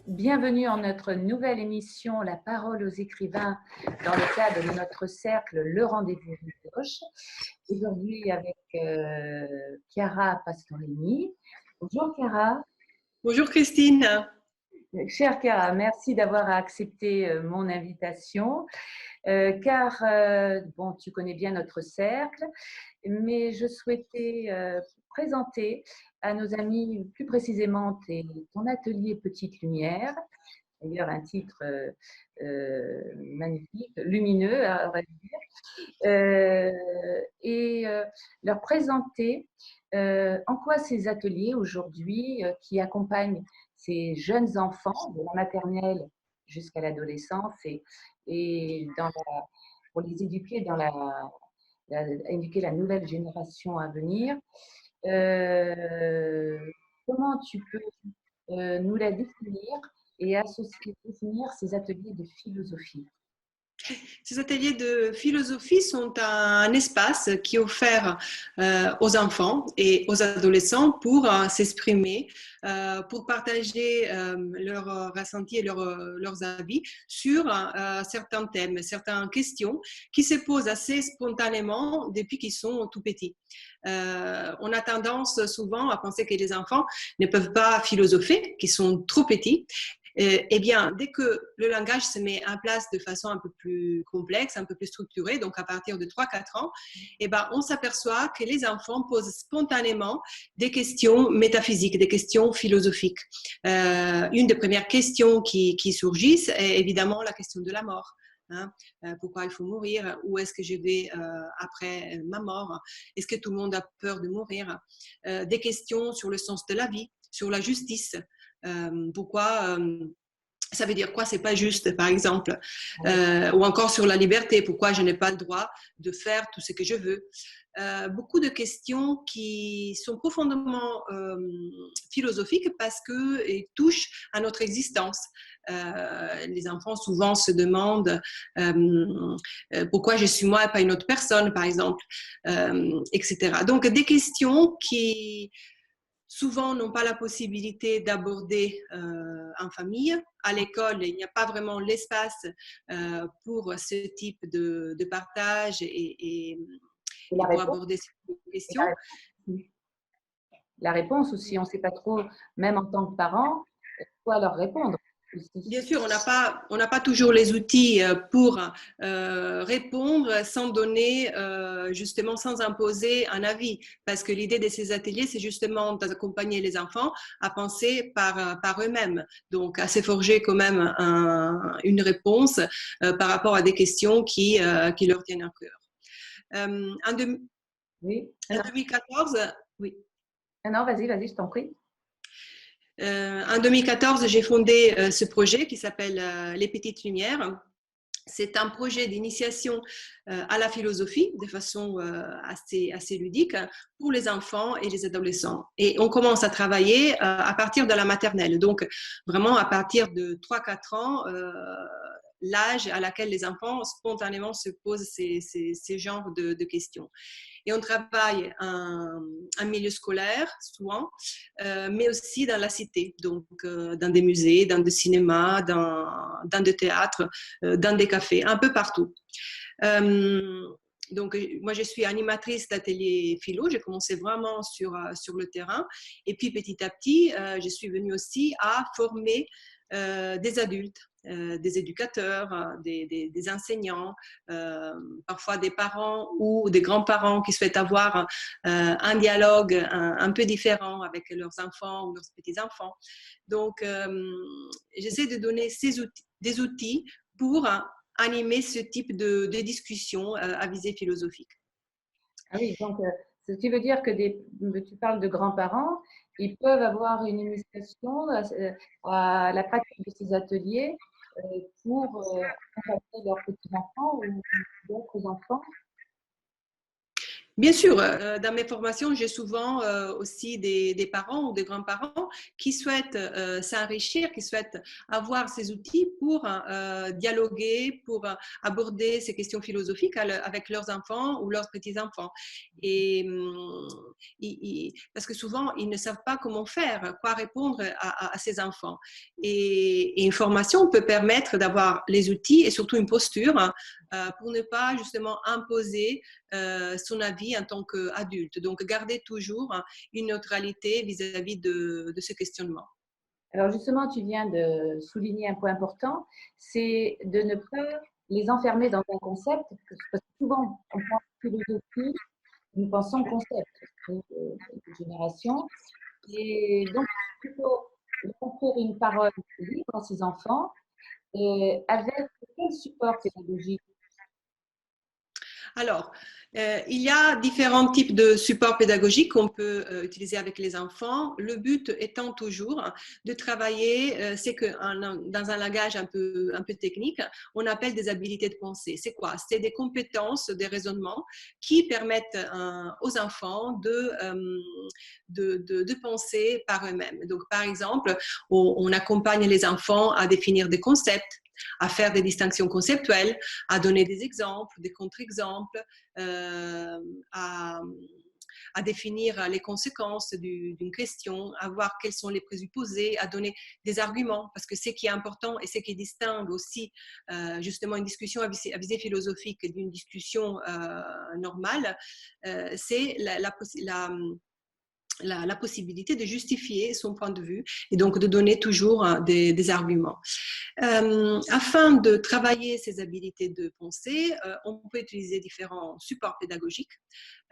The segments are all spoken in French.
Bienvenue en notre nouvelle émission La parole aux écrivains dans le cadre de notre cercle Le Rendez-vous Ricoche. Aujourd'hui avec Chiara Pastorini. Bonjour Chiara. Bonjour Christine. Chère Chiara, merci d'avoir accepté mon invitation. Car bon, tu connais bien notre cercle, mais je souhaitais présenter à nos amis plus précisément ton atelier Petite Lumière, d'ailleurs un titre magnifique, lumineux, on va dire, et leur présenter en quoi ces ateliers aujourd'hui qui accompagnent ces jeunes enfants de la maternelle jusqu'à l'adolescence et pour les éduquer éduquer la nouvelle génération à venir. Comment tu peux nous la définir et définir ces ateliers de philosophie? Ces ateliers de philosophie sont un espace qui est offert aux enfants et aux adolescents pour s'exprimer, pour partager leurs ressentis et leurs avis sur certains thèmes, certaines questions qui se posent assez spontanément depuis qu'ils sont tout petits. On a tendance souvent à penser que les enfants ne peuvent pas philosopher, qu'ils sont trop petits. Eh bien, dès que le langage se met en place de façon un peu plus complexe, un peu plus structurée, donc à partir de 3-4 ans, eh ben, on s'aperçoit que les enfants posent spontanément des questions métaphysiques, des questions philosophiques. Une des premières questions qui surgissent est évidemment la question de la mort. Hein, pourquoi il faut mourir? Où est-ce que je vais après ma mort? Est-ce que tout le monde a peur de mourir? Des questions sur le sens de la vie, sur la justice. Pourquoi ça veut dire quoi, c'est pas juste, par exemple, ou encore sur la liberté, pourquoi je n'ai pas le droit de faire tout ce que je veux. Beaucoup de questions qui sont profondément philosophiques parce qu'elles touchent à notre existence. Les enfants souvent se demandent pourquoi je suis moi et pas une autre personne, par exemple, etc. Donc des questions qui souvent n'ont pas la possibilité d'aborder en famille. À l'école, il n'y a pas vraiment l'espace pour ce type de partage et pour aborder ces questions. La réponse aussi, on ne sait pas trop, même en tant que parent, quoi leur répondre. Bien sûr, on n'a pas toujours les outils pour répondre sans donner, justement, sans imposer un avis. Parce que l'idée de ces ateliers, c'est justement d'accompagner les enfants à penser par eux-mêmes. Donc, à se forger quand même une réponse par rapport à des questions qui leur tiennent à cœur. Oui. En 2014, oui. Non, vas-y, je t'en prie. En 2014, j'ai fondé ce projet qui s'appelle Les Petites Lumières. C'est un projet d'initiation à la philosophie de façon assez ludique pour les enfants et les adolescents. Et on commence à travailler à partir de la maternelle, donc vraiment à partir de 3-4 ans, l'âge à laquelle les enfants spontanément se posent ces genres de questions. Et on travaille en milieu scolaire, souvent, mais aussi dans la cité, donc dans des musées, dans des cinémas, dans des théâtres, dans des cafés, un peu partout. Donc, moi, je suis animatrice d'atelier philo. J'ai commencé vraiment sur le terrain. Et puis, petit à petit, je suis venue aussi à former des adultes, des éducateurs, des enseignants, parfois des parents ou des grands-parents qui souhaitent avoir un dialogue un peu différent avec leurs enfants ou leurs petits-enfants. Donc, j'essaie de donner des outils pour animer ce type de discussion à visée philosophique. Ah oui, donc tu veux dire que tu parles de grands-parents, ils peuvent avoir une initiation à la pratique de ces ateliers pour accompagner leurs petits-enfants ou d'autres enfants? Bien sûr, dans mes formations, j'ai souvent aussi des parents ou des grands-parents qui souhaitent s'enrichir, qui souhaitent avoir ces outils pour dialoguer, pour aborder ces questions philosophiques avec leurs enfants ou leurs petits-enfants. Et parce que souvent, ils ne savent pas comment faire, quoi répondre à ces enfants. Et une formation peut permettre d'avoir les outils et surtout une posture pour ne pas justement imposer son avis en tant qu'adulte. Donc, garder toujours une neutralité vis-à-vis de ce questionnement. Alors justement, tu viens de souligner un point important, c'est de ne pas les enfermer dans un concept, parce que souvent, on pense philosophie, nous pensons concept, de génération, et donc il faut offrir une parole libre à ces enfants, et avec quel support pédagogique? Alors, il y a différents types de supports pédagogiques qu'on peut utiliser avec les enfants. Le but étant toujours de travailler, c'est que dans un langage un peu technique, on appelle des habilités de pensée. C'est quoi? C'est des compétences, des raisonnements qui permettent aux enfants de penser par eux-mêmes. Donc, par exemple, on accompagne les enfants à définir des concepts, à faire des distinctions conceptuelles, à donner des exemples, des contre-exemples, à, à définir les conséquences d'une question, à voir quels sont les présupposés, à donner des arguments, parce que ce qui est important et ce qui distingue aussi justement une discussion à visée philosophique d'une discussion normale, c'est la possibilité de justifier son point de vue et donc de donner toujours des arguments. Afin de travailler ces habilités de pensée, on peut utiliser différents supports pédagogiques.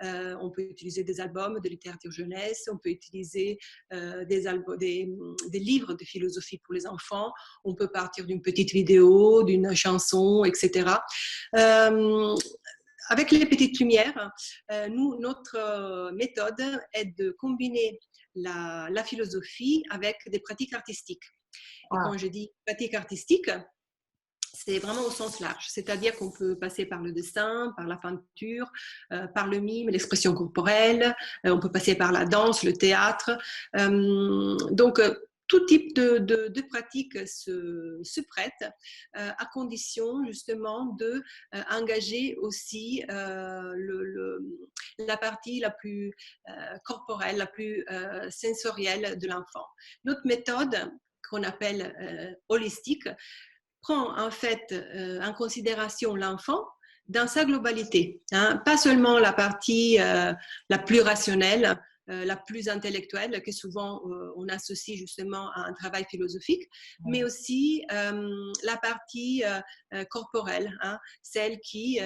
On peut utiliser des albums de littérature jeunesse, on peut utiliser des livres de philosophie pour les enfants, on peut partir d'une petite vidéo, d'une chanson, etc. Avec les petites lumières, notre méthode est de combiner la philosophie avec des pratiques artistiques. Et Ah, quand je dis pratique artistique, c'est vraiment au sens large, c'est-à-dire qu'on peut passer par le dessin, par la peinture, par le mime, l'expression corporelle, on peut passer par la danse, le théâtre. Donc, tout type de pratique se prête à condition justement de engager aussi la partie la plus corporelle, la plus sensorielle de l'enfant. Notre méthode qu'on appelle holistique prend en fait en considération l'enfant dans sa globalité, hein, pas seulement la partie la plus rationnelle, la plus intellectuelle, que souvent on associe justement à un travail philosophique, mais aussi la partie corporelle, hein, celle qui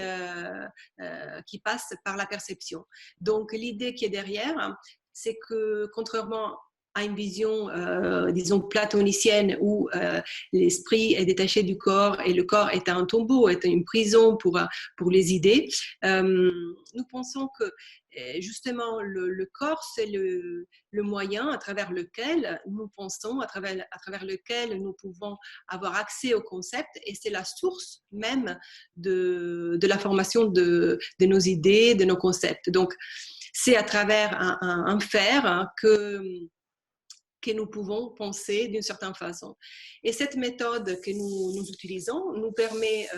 passe par la perception. Donc l'idée qui est derrière, c'est que contrairement à une vision, disons, platonicienne où l'esprit est détaché du corps et le corps est un tombeau, est une prison pour les idées. Nous pensons que justement le corps, c'est le moyen à travers lequel nous pensons, à travers lequel nous pouvons avoir accès au concept et c'est la source même de la formation de nos idées, de nos concepts. Donc, c'est à travers un faire hein, que nous pouvons penser d'une certaine façon. Et cette méthode que nous utilisons nous permet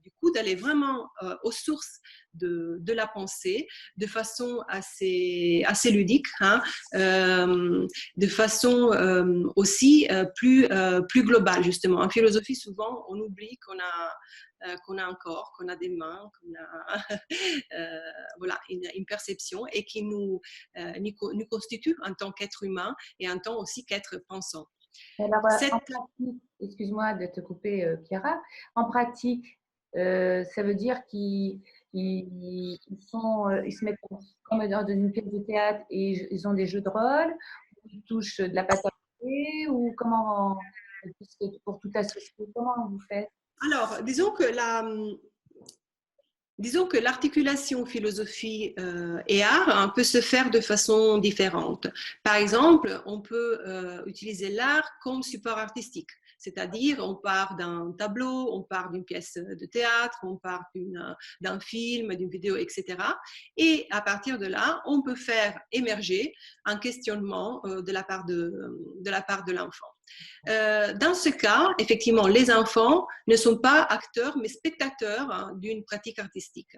du coup d'aller vraiment aux sources de la pensée de façon assez ludique, hein, de façon aussi plus globale justement. En philosophie, souvent, on oublie qu'on a un corps, qu'on a des mains, qu'on a voilà, une perception et qui nous constitue en tant qu'être humain et en tant aussi qu'être pensant. alors, en Cette... pratique, excuse-moi de te couper, Chiara, en pratique, ça veut dire ils se mettent comme dans une pièce de théâtre et ils ont des jeux de rôle, ils touchent de la pâte à modeler ou comment, pour tout associer, comment vous faites? Alors, disons que Disons que l'articulation philosophie et art hein, peut se faire de façon différente. Par exemple, on peut utiliser l'art comme support artistique, c'est-à-dire on part d'un tableau, on part d'une pièce de théâtre, on part d'un film, d'une vidéo, etc. Et à partir de là, on peut faire émerger un questionnement de la part de l'enfant. Dans ce cas, effectivement, les enfants ne sont pas acteurs, mais spectateurs hein, d'une pratique artistique.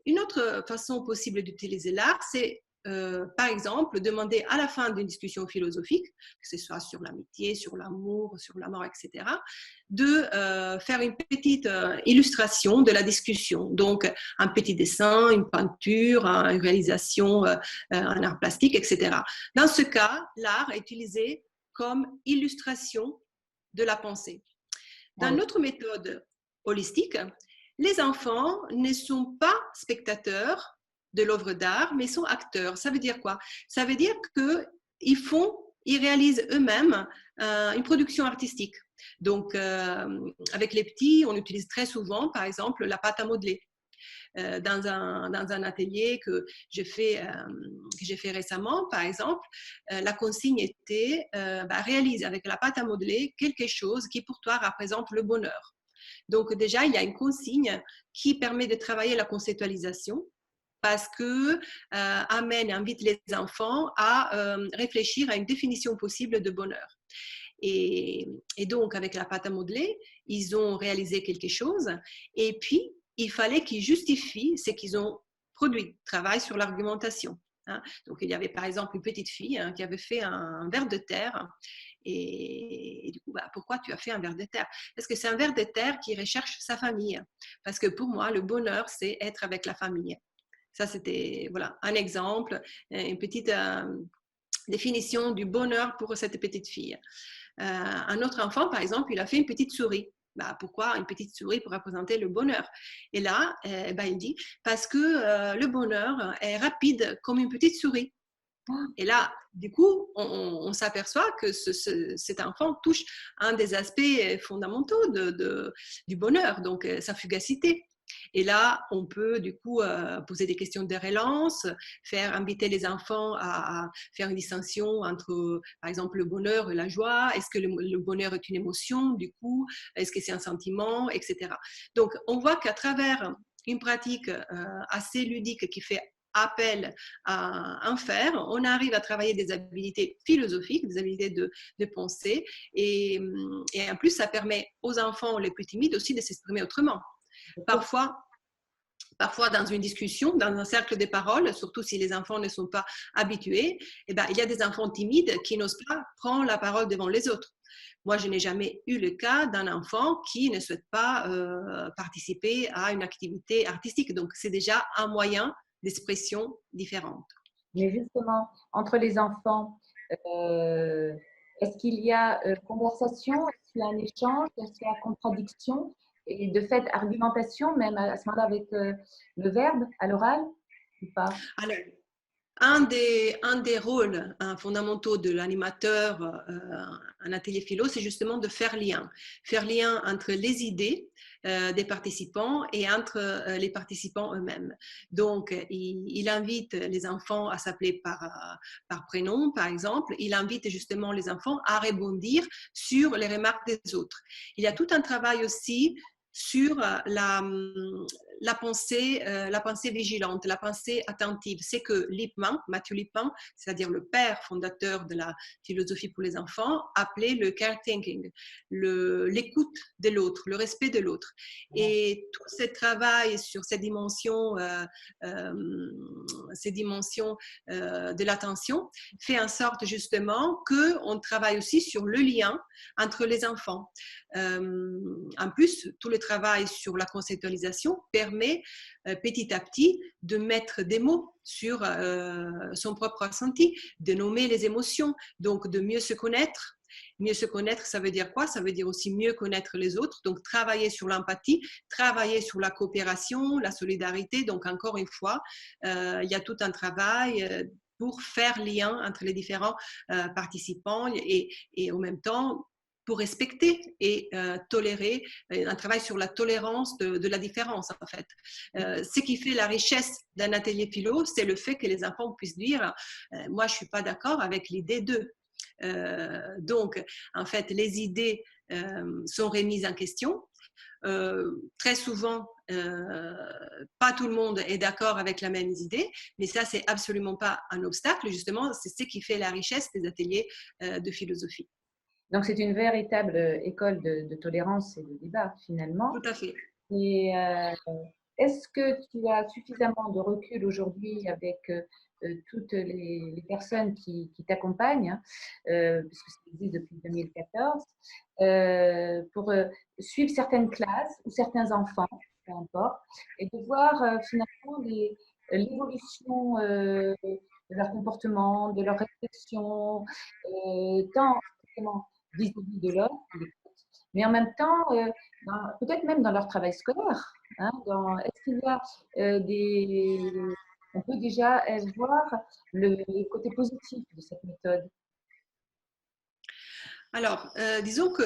Une autre façon possible d'utiliser l'art, c'est par exemple, demander à la fin d'une discussion philosophique, que ce soit sur l'amitié, sur l'amour, sur la mort, etc., de faire une petite illustration de la discussion. Donc, un petit dessin, une peinture, une réalisation, un art plastique, etc. Dans ce cas, l'art est utilisé comme illustration de la pensée. Dans notre méthode holistique, les enfants ne sont pas spectateurs de l'œuvre d'art, mais sont acteurs. Ça veut dire quoi? Ça veut dire qu'ils réalisent eux-mêmes une production artistique. Donc, avec les petits, on utilise très souvent, par exemple, la pâte à modeler. Dans un atelier que j'ai fait récemment, par exemple, la consigne était réalise avec la pâte à modeler quelque chose qui pour toi représente le bonheur. Donc déjà, il y a une consigne qui permet de travailler la conceptualisation parce que invite les enfants à réfléchir à une définition possible de bonheur. Et donc, avec la pâte à modeler, ils ont réalisé quelque chose et puis, il fallait qu'ils justifient ce qu'ils ont produit, travail sur l'argumentation. Hein. Donc, il y avait par exemple une petite fille hein, qui avait fait un ver de terre. Et du coup, pourquoi tu as fait un ver de terre? Parce que c'est un ver de terre qui recherche sa famille. Parce que pour moi, le bonheur, c'est être avec la famille. Ça, c'était voilà, un exemple, une petite définition du bonheur pour cette petite fille. Un autre enfant, par exemple, il a fait une petite souris. Pourquoi une petite souris pour représenter le bonheur? Et là, il dit, parce que le bonheur est rapide comme une petite souris. Et là, du coup, on s'aperçoit que cet enfant touche un des aspects fondamentaux du bonheur, donc sa fugacité. Et là, on peut du coup poser des questions de relance, inviter les enfants à faire une distinction entre, par exemple, le bonheur et la joie. Est-ce que le bonheur est une émotion, du coup? Est-ce que c'est un sentiment, etc. Donc, on voit qu'à travers une pratique assez ludique qui fait appel à un faire, on arrive à travailler des habilités philosophiques, des habilités de pensée, et en plus, ça permet aux enfants les plus timides aussi de s'exprimer autrement. Parfois, dans une discussion, dans un cercle de parole, surtout si les enfants ne sont pas habitués, il y a des enfants timides qui n'osent pas prendre la parole devant les autres. Moi, je n'ai jamais eu le cas d'un enfant qui ne souhaite pas participer à une activité artistique. Donc, c'est déjà un moyen d'expression différente. Mais justement, entre les enfants, est-ce qu'il y a conversation? Est-ce qu'il y a un échange? Est-ce qu'il y a contradiction? Et de fait, argumentation, même à ce moment-là avec le verbe à l'oral ou pas? Alors, un des rôles fondamentaux de l'animateur en atelier philo, c'est justement de faire lien entre les idées des participants et entre les participants eux-mêmes. Donc, il invite les enfants à s'appeler par prénom, par exemple. Il invite justement les enfants à rebondir sur les remarques des autres. Il y a tout un travail aussi sur la pensée vigilante, la pensée attentive. C'est que Mathieu Lippmann, c'est-à-dire le père fondateur de la philosophie pour les enfants, appelait le care thinking, l'écoute de l'autre, le respect de l'autre. Et tout ce travail sur ces dimensions de l'attention fait en sorte justement qu'on travaille aussi sur le lien entre les enfants. En plus, tout le travail sur la conceptualisation permet petit à petit de mettre des mots sur son propre ressenti, de nommer les émotions, donc de mieux se connaître. Mieux se connaître, ça veut dire quoi? Ça veut dire aussi mieux connaître les autres, donc travailler sur l'empathie, travailler sur la coopération, la solidarité. Donc encore une fois, il y a tout un travail pour faire lien entre les différents participants et en même temps pour respecter et tolérer, un travail sur la tolérance de la différence en fait. Ce qui fait la richesse d'un atelier philo, c'est le fait que les enfants puissent dire moi je suis pas d'accord avec l'idée d'eux. Donc en fait les idées sont remises en question. Très souvent, pas tout le monde est d'accord avec la même idée, mais ça, c'est absolument pas un obstacle. Justement, c'est ce qui fait la richesse des ateliers de philosophie. Donc, c'est une véritable école de tolérance et de débat, finalement. Tout à fait. Et est-ce que tu as suffisamment de recul aujourd'hui avec toutes les personnes qui t'accompagnent, hein, puisque ça existe depuis 2014, pour suivre certaines classes ou certains enfants, peu importe, et de voir finalement l'évolution de leur comportement, de leur réflexion, tant forcément vis-à-vis de l'autre, mais en même temps, peut-être même dans leur travail scolaire. Hein, est-ce qu'il y a on peut déjà voir le côté positif de cette méthode? Alors, disons que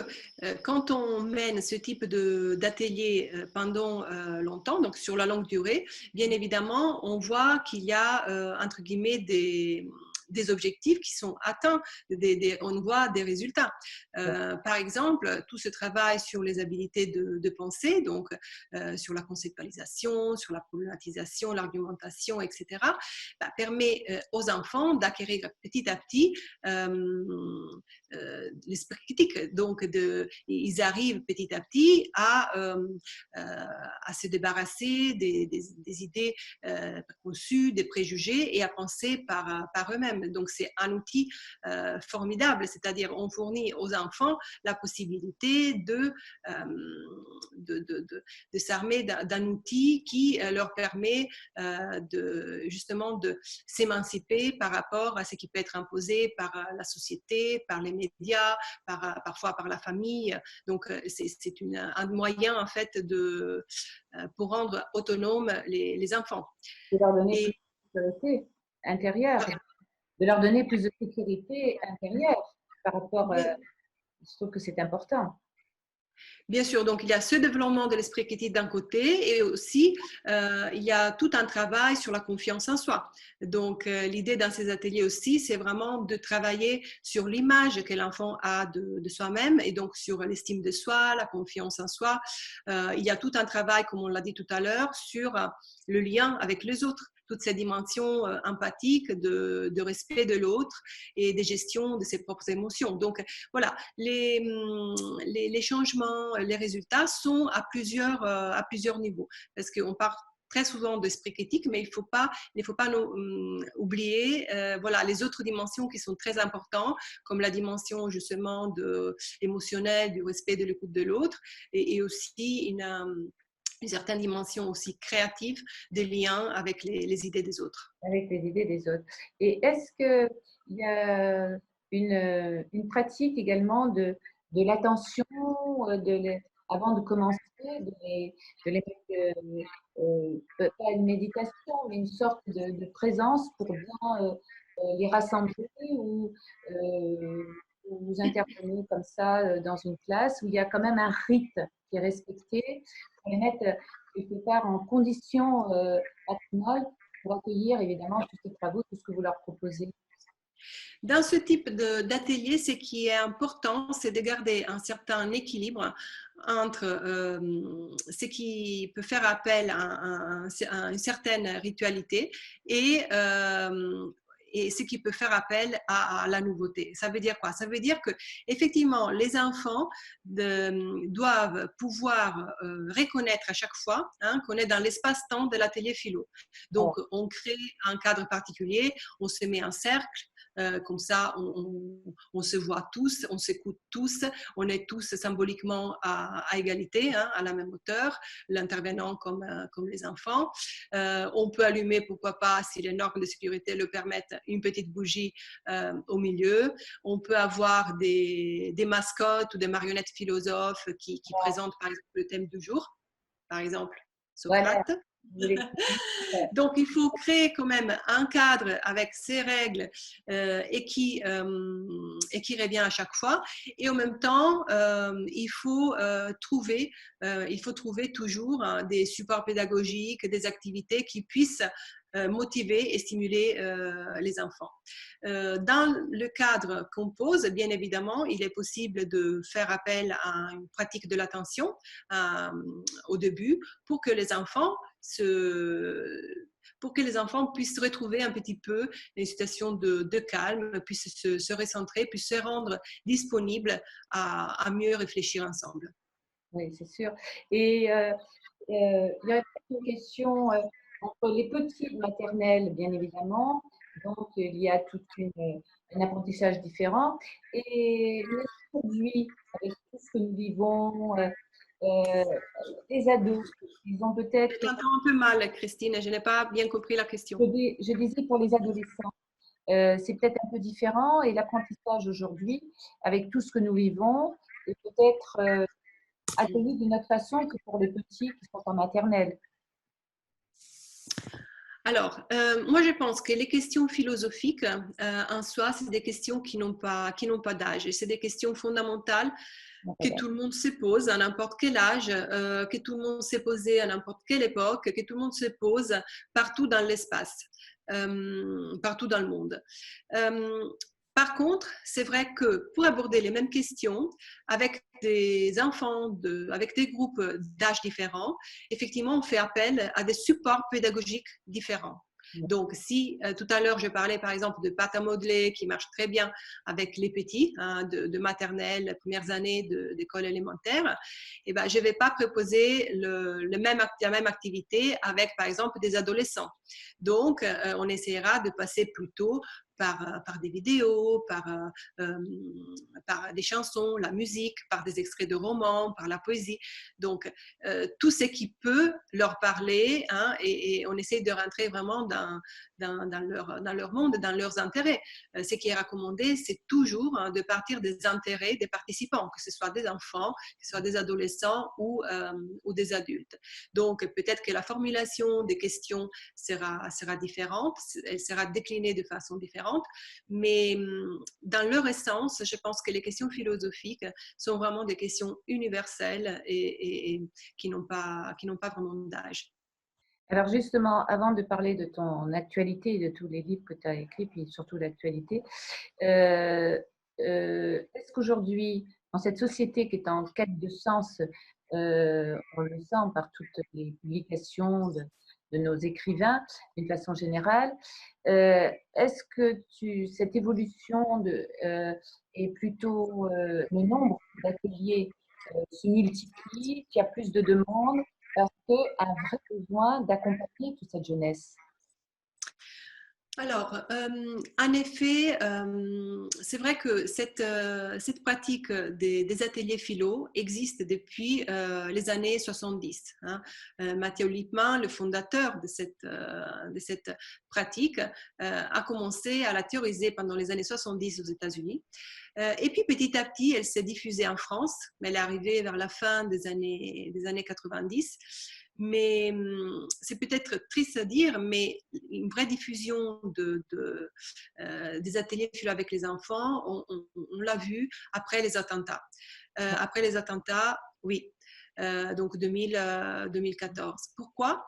quand on mène ce type d'atelier pendant longtemps, donc sur la longue durée, bien évidemment, on voit qu'il y a, entre guillemets, des objectifs qui sont atteints, on voit des résultats. Par exemple, tout ce travail sur les habiletés de pensée, donc sur la conceptualisation, sur la problématisation, l'argumentation, etc., permet aux enfants d'acquérir petit à petit l'esprit critique. Donc, ils arrivent petit à petit à se débarrasser des idées préconçues, des préjugés et à penser par eux-mêmes. Donc, c'est un outil formidable, c'est-à-dire on fournit aux enfants la possibilité de s'armer d'un outil qui leur permet justement de s'émanciper par rapport à ce qui peut être imposé par la société, par les médias, parfois par la famille. Donc, c'est un moyen, en fait, pour rendre autonomes les enfants. De leur donner plus de sécurité intérieure, de leur donner plus de sécurité intérieure par rapport, je trouve que c'est important. Bien sûr, donc il y a ce développement de l'esprit critique d'un côté et aussi il y a tout un travail sur la confiance en soi. Donc l'idée dans ces ateliers aussi, c'est vraiment de travailler sur l'image que l'enfant a de soi-même et donc sur l'estime de soi, la confiance en soi. Il y a tout un travail, comme on l'a dit tout à l'heure, sur le lien avec les autres, toutes ces dimensions empathiques de respect de l'autre et de gestion de ses propres émotions. Donc voilà, les changements, les résultats sont à plusieurs niveaux. Parce qu'on part très souvent d'esprit critique, mais il ne faut pas oublier voilà, les autres dimensions qui sont très importantes, comme la dimension justement émotionnelle, du respect de l'écoute de l'autre, et aussi une certaine dimension aussi créative des liens avec les idées des autres. Avec les idées des autres. Et est-ce qu'il y a une pratique également de l'attention, avant de commencer, de les mettre, pas une méditation, mais une sorte de présence pour bien les rassembler ou vous intervenez comme ça dans une classe où il y a quand même un rite qui est respecté pour les mettre quelque part en condition optimale pour accueillir évidemment tous ces travaux, tout ce que vous leur proposez. Dans ce type d'atelier, ce qui est important, c'est de garder un certain équilibre entre ce qui peut faire appel à une certaine ritualité et ce qui peut faire appel à la nouveauté. Ça veut dire quoi? Ça veut dire que effectivement, les enfants doivent pouvoir reconnaître à chaque fois qu'on est dans l'espace-temps de l'atelier philo. Donc, on crée un cadre particulier, on se met en cercle. Comme ça, on se voit tous, on s'écoute tous, on est tous symboliquement à égalité, à la même hauteur, l'intervenant comme les enfants. On peut allumer, pourquoi pas, si les normes de sécurité le permettent, une petite bougie au milieu. On peut avoir des mascottes ou des marionnettes philosophes qui présentent, par exemple, le thème du jour, par exemple, Socrate. Voilà. Vous l'expliquez. Donc, il faut créer quand même un cadre avec ces règles et qui revient à chaque fois. Et en même temps, il faut trouver toujours hein, des supports pédagogiques, des activités qui puissent motiver et stimuler les enfants. Dans le cadre qu'on pose, bien évidemment, il est possible de faire appel à une pratique de l'attention au début pour que les enfants puissent retrouver un petit peu une situation de calme, puissent se recentrer, puissent se rendre disponibles à mieux réfléchir ensemble. Oui, c'est sûr. Et il y a une question entre les petits maternelles, bien évidemment. Donc, il y a un apprentissage différent. Et aujourd'hui, avec tout ce que nous vivons, euh, les ados, ils ont Je peut-être, t'entends un peu mal, Christine, je n'ai pas bien compris la question. je disais pour les adolescents, c'est peut-être un peu différent. Et l'apprentissage aujourd'hui, avec tout ce que nous vivons, est peut-être accueilli d'une autre façon que pour les petits qui sont en maternelle. Alors, moi, je pense que les questions philosophiques, en soi, c'est des questions qui n'ont pas d'âge. Et c'est des questions fondamentales que tout le monde se pose à n'importe quel âge, que tout le monde s'est posé à n'importe quelle époque, que tout le monde se pose partout dans l'espace, partout dans le monde. Par contre, c'est vrai que pour aborder les mêmes questions avec des enfants, avec des groupes d'âge différents, effectivement, on fait appel à des supports pédagogiques différents. Donc, si tout à l'heure, je parlais par exemple de pâte à modeler qui marche très bien avec les petits, hein, de maternelle, premières années d'école élémentaire, eh ben, je ne vais pas proposer la même activité avec par exemple des adolescents. Donc, on essaiera de passer plutôt par des vidéos, par des chansons, la musique, par des extraits de romans, par la poésie. Donc, tout ce qui peut leur parler hein, et on essaie de rentrer vraiment dans leur monde, dans leurs intérêts. Ce qui est recommandé, c'est toujours hein, de partir des intérêts des participants, que ce soit des enfants, que ce soit des adolescents ou des adultes. Donc, peut-être que la formulation des questions sera différente, elle sera déclinée de façon différente, mais dans leur essence, je pense que les questions philosophiques sont vraiment des questions universelles et qui n'ont pas vraiment d'âge. Alors justement, avant de parler de ton actualité et de tous les livres que tu as écrits, puis surtout l'actualité, est-ce qu'aujourd'hui, dans cette société qui est en quête de sens, on le sent par toutes les publications de nos écrivains d'une façon générale, est-ce que cette évolution est plutôt le nombre d'ateliers se multiplie, qu'il y a plus de demandes, parce qu'il y a un vrai besoin d'accompagner toute cette jeunesse? Alors, en effet, c'est vrai que cette pratique des ateliers philo existe depuis les années 70. Hein. Matteo Lippmann, le fondateur de cette pratique, a commencé à la théoriser pendant les années 70 aux États-Unis. Et puis petit à petit, elle s'est diffusée en France, mais elle est arrivée vers la fin des années 90. Mais c'est peut-être triste à dire, mais une vraie diffusion des ateliers philo avec les enfants, on l'a vu après les attentats. Après les attentats, oui, donc 2014. Pourquoi?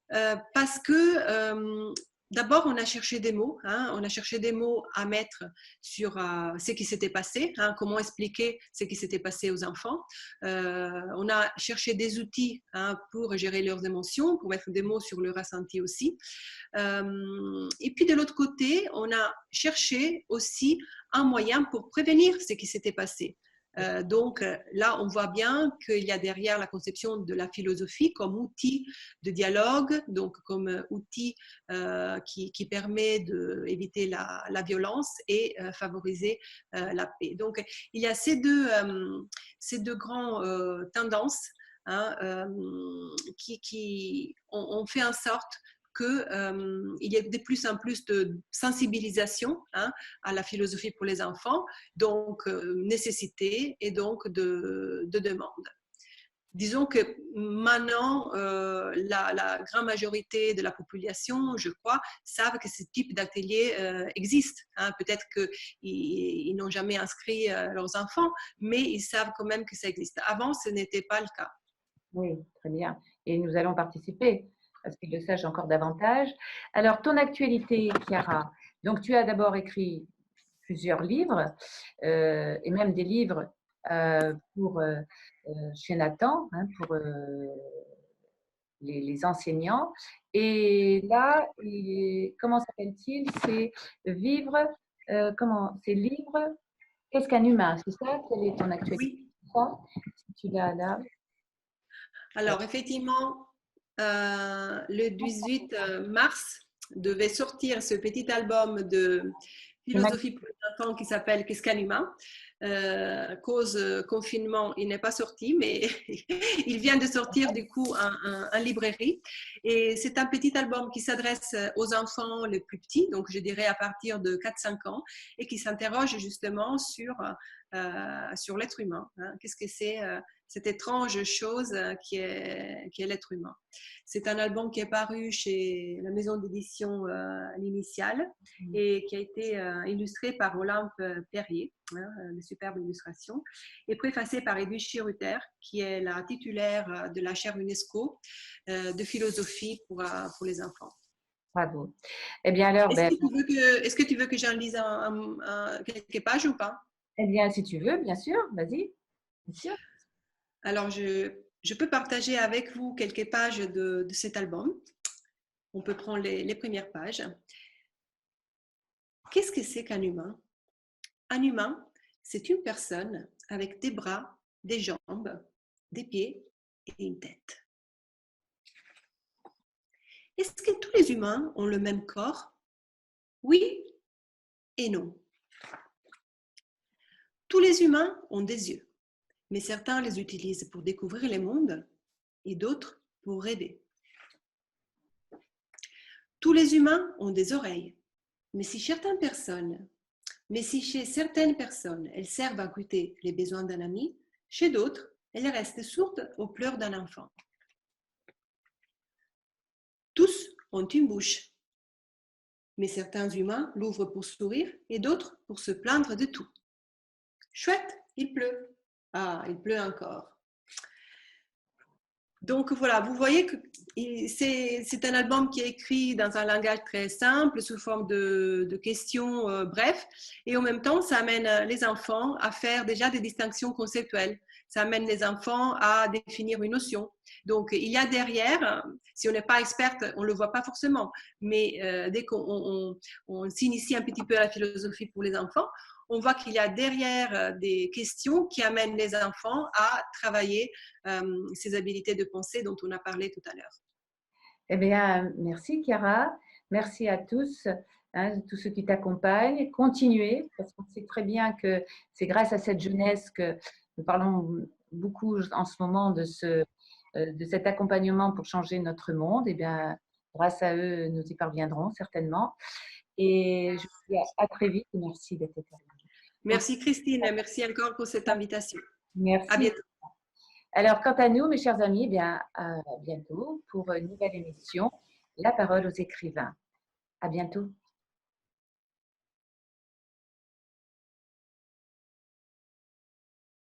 Parce que d'abord, on a cherché des mots, hein, on a cherché des mots à mettre sur ce qui s'était passé, hein, comment expliquer ce qui s'était passé aux enfants. On a cherché des outils hein, pour gérer leurs émotions, pour mettre des mots sur le ressenti aussi. Et puis de l'autre côté, on a cherché aussi un moyen pour prévenir ce qui s'était passé. Donc là, on voit bien qu'il y a derrière la conception de la philosophie comme outil de dialogue, donc comme outil qui permet d'éviter la violence et favoriser la paix. Donc il y a ces deux grandes tendances hein, qui ont fait en sorte qu'il y ait de plus en plus de sensibilisation hein, à la philosophie pour les enfants, donc nécessité et donc de demande. disons que maintenant, la grande majorité de la population, je crois, savent que ce type d'atelier existe. Hein. Peut-être qu'ils n'ont jamais inscrit leurs enfants, mais ils savent quand même que ça existe. Avant, ce n'était pas le cas. Oui, très bien. Et nous allons participer à ce qu'ils le sachent encore davantage. Alors, ton actualité, Chiara. Donc, tu as d'abord écrit plusieurs livres, et même des livres pour chez Nathan, hein, pour les enseignants. Et là, comment s'appelle-t-il? C'est vivre, c'est livre. Qu'est-ce qu'un humain? C'est ça? Quelle est ton actualité? Oui. Ça, si tu l'as là. Alors, effectivement, le 18 mars devait sortir ce petit album de philosophie pour les enfants qui s'appelle Qu'est-ce qu'un humain? Cause confinement, il n'est pas sorti, mais il vient de sortir du coup en librairie. Et c'est un petit album qui s'adresse aux enfants les plus petits, donc je dirais à partir de 4-5 ans, et qui s'interroge justement sur l'être humain. Hein. Qu'est-ce que c'est cette étrange chose qui est l'être humain. C'est un album qui est paru chez la maison d'édition L'Initiale et qui a été illustré par Olympe Perrier, hein, de superbes illustrations, et préfacé par Edwige Chiruter, qui est la titulaire de la chaire UNESCO de philosophie pour les enfants. Bravo. Eh bien alors, est-ce que tu veux que j'en lise quelques pages ou pas? Eh bien, si tu veux, bien sûr, vas-y. Bien sûr. Alors, je peux partager avec vous quelques pages de cet album. On peut prendre les premières pages. Qu'est-ce que c'est qu'un humain? Un humain, c'est une personne avec des bras, des jambes, des pieds et une tête. Est-ce que tous les humains ont le même corps? Oui et non. Tous les humains ont des yeux, mais certains les utilisent pour découvrir les mondes et d'autres pour rêver. Tous les humains ont des oreilles, mais si chez certaines personnes, elles servent à écouter les besoins d'un ami, chez d'autres, elles restent sourdes aux pleurs d'un enfant. Tous ont une bouche, mais certains humains l'ouvrent pour sourire et d'autres pour se plaindre de tout. Chouette, il pleut. Ah, il pleut encore. Donc voilà, vous voyez que c'est un album qui est écrit dans un langage très simple, sous forme de questions brefs, et en même temps, ça amène les enfants à faire déjà des distinctions conceptuelles. Ça amène les enfants à définir une notion. Donc il y a derrière, si on n'est pas experte, on ne le voit pas forcément, mais dès qu'on s'initie un petit peu à la philosophie pour les enfants, on voit qu'il y a derrière des questions qui amènent les enfants à travailler ces habiletés de pensée dont on a parlé tout à l'heure. Eh bien, merci Chiara. Merci à tous, hein, tous ceux qui t'accompagnent. Continuez, parce qu'on sait très bien que c'est grâce à cette jeunesse que nous parlons beaucoup en ce moment de cet accompagnement pour changer notre monde. Eh bien, grâce à eux, nous y parviendrons certainement. Et je vous dis à très vite. Merci d'être intervenue. Merci Christine, merci encore pour cette invitation. Merci. À bientôt. Alors, quant à nous, mes chers amis, eh bien, à bientôt pour une nouvelle émission, La parole aux écrivains. À bientôt.